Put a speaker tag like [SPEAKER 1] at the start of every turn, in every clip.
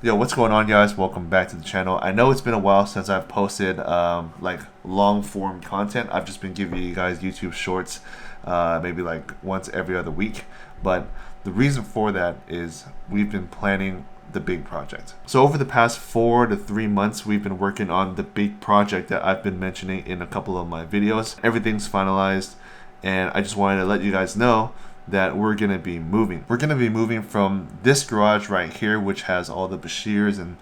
[SPEAKER 1] Yo, what's going on, guys? Welcome back to the channel. I know it's been a while since I've posted like long form content. I've just been giving you guys YouTube shorts maybe like once every other week. But the reason for that is we've been planning the big project. So over the past 4 to 3 months, we've been working on the big project that I've been mentioning in a couple of my videos. Everything's finalized, and I just wanted to let you guys know that we're gonna be moving. We're gonna be moving from this garage right here, which has all the Bashirs and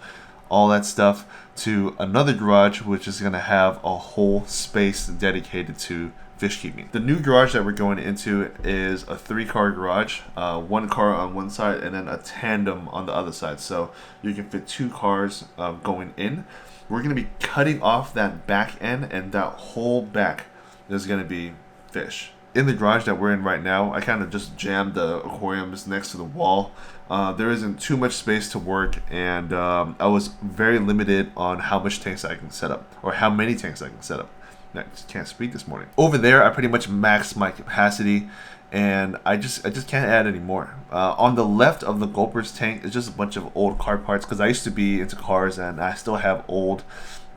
[SPEAKER 1] all that stuff, to another garage which is gonna have a whole space dedicated to fish keeping. The new garage that we're going into is a 3-car garage, 1 car on one side and then a tandem on the other side, so you can fit 2 cars going in. We're gonna be cutting off that back end, and that whole back is gonna be fish. In the garage that we're in right now, I kind of just jammed the aquariums next to the wall. There isn't too much space to work, and I was very limited on how much tanks I can set up, or how many tanks I can set up. I just can't speak this morning. Over there, I pretty much maxed my capacity, and I just can't add any more. On the left of the gulpers tank is just a bunch of old car parts, because I used to be into cars, and I still have old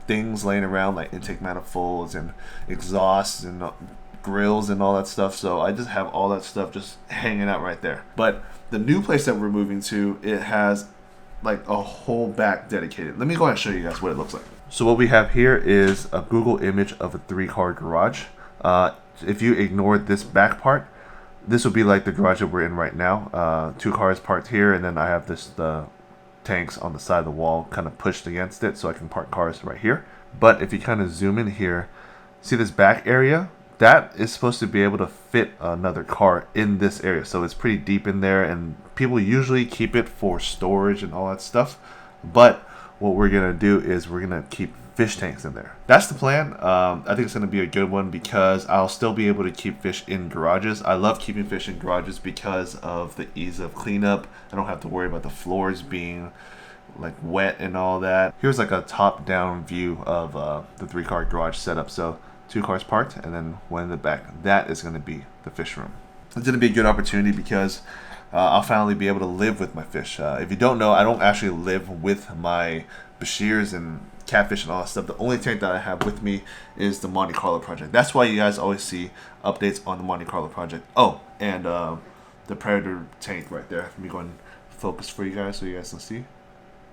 [SPEAKER 1] things laying around like intake manifolds and exhausts and grills and all that stuff, so I just have all that stuff just hanging out right there. But the new place that we're moving to, it has like a whole back dedicated. Let me go ahead and show you guys what it looks like. So what we have here is a Google image of a 3-car garage. If you ignore this back part, this would be like the garage that we're in right now. 2 cars parked here, and then I have the tanks on the side of the wall kind of pushed against it, so I can park cars right here. But if you kind of zoom in here, see this back area? That is supposed to be able to fit another car in this area, so it's pretty deep in there, and people usually keep it for storage and all that stuff. But what we're gonna do is we're gonna keep fish tanks in there. That's the plan. I think it's gonna be a good one, because I'll still be able to keep fish in garages. I love keeping fish in garages because of the ease of cleanup. I don't have to worry about the floors being like wet and all that. Here's like a top-down view of the 3-car garage setup. So 2 cars parked, and then 1 in the back. That is going to be the fish room. It's going to be a good opportunity, because I'll finally be able to live with my fish. If you don't know, I don't actually live with my Bashirs and catfish and all that stuff. The only tank that I have with me is the Monte Carlo project. That's why you guys always see updates on the Monte Carlo project. Oh, and the Predator tank right there. Let me go and focus for you guys so you guys can see.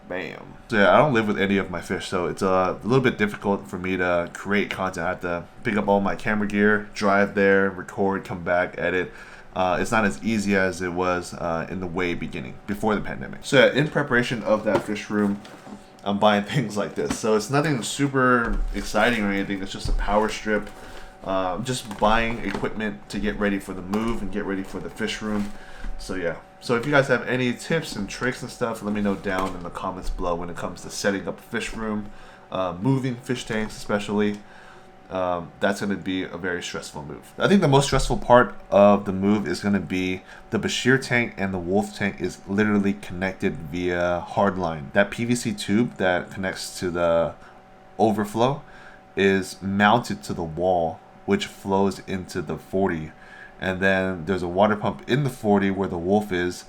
[SPEAKER 1] Bam. So yeah, I don't live with any of my fish, so it's a little bit difficult for me to create content. I have to pick up all my camera gear, drive there, record, come back, edit. It's not as easy as it was in the way beginning, before the pandemic. So yeah, in preparation of that fish room, I'm buying things like this. So it's nothing super exciting or anything. It's just a power strip. Just buying equipment to get ready for the move and get ready for the fish room. So yeah. So if you guys have any tips and tricks and stuff, let me know down in the comments below when it comes to setting up a fish room, moving fish tanks especially. That's going to be a very stressful move. I think the most stressful part of the move is going to be the Bashir tank, and the Wolf tank is literally connected via hardline. That PVC tube that connects to the overflow is mounted to the wall, which flows into the 40. And then there's a water pump in the 40 where the Wolf is,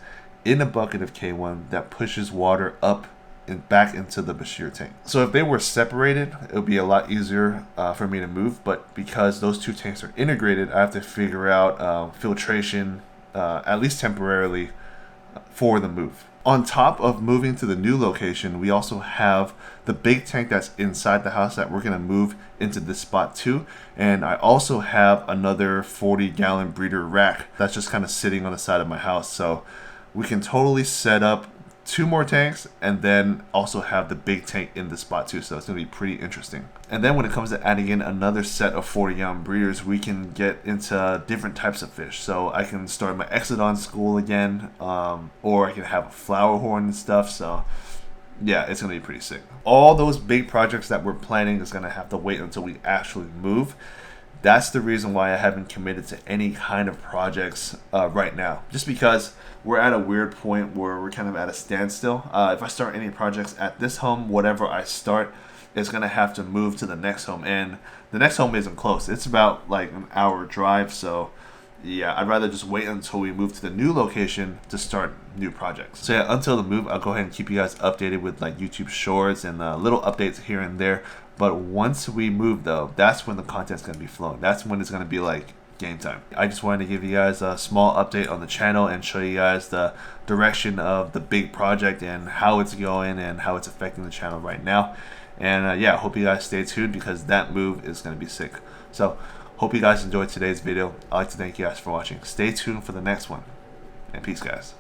[SPEAKER 1] in a bucket of K1 that pushes water up and back into the Bashir tank. So if they were separated, it would be a lot easier for me to move. But because those 2 tanks are integrated, I have to figure out filtration, at least temporarily, for the move. On top of moving to the new location, we also have the big tank that's inside the house that we're going to move into this spot too. And I also have another 40-gallon breeder rack that's just kind of sitting on the side of my house. So we can totally set up 2 more tanks, and then also have the big tank in the spot too, so it's going to be pretty interesting. And then when it comes to adding in another set of 40-gallon breeders, we can get into different types of fish. So I can start my Exodon school again, or I can have a flower horn and stuff. So yeah, it's going to be pretty sick. All those big projects that we're planning is going to have to wait until we actually move. That's the reason why I haven't committed to any kind of projects right now. Just because we're at a weird point where we're kind of at a standstill. If I start any projects at this home, whatever I start is going to have to move to the next home. And the next home isn't close. It's about like an hour drive. So yeah, I'd rather just wait until we move to the new location to start new projects. So yeah, until the move, I'll go ahead and keep you guys updated with like YouTube Shorts and little updates here and there. But once we move though, that's when the content's gonna be flowing. That's when it's gonna be like game time. I just wanted to give you guys a small update on the channel and show you guys the direction of the big project and how it's going and how it's affecting the channel right now. And yeah, hope you guys stay tuned because that move is gonna be sick. So hope you guys enjoyed today's video. I'd like to thank you guys for watching. Stay tuned for the next one. And peace, guys.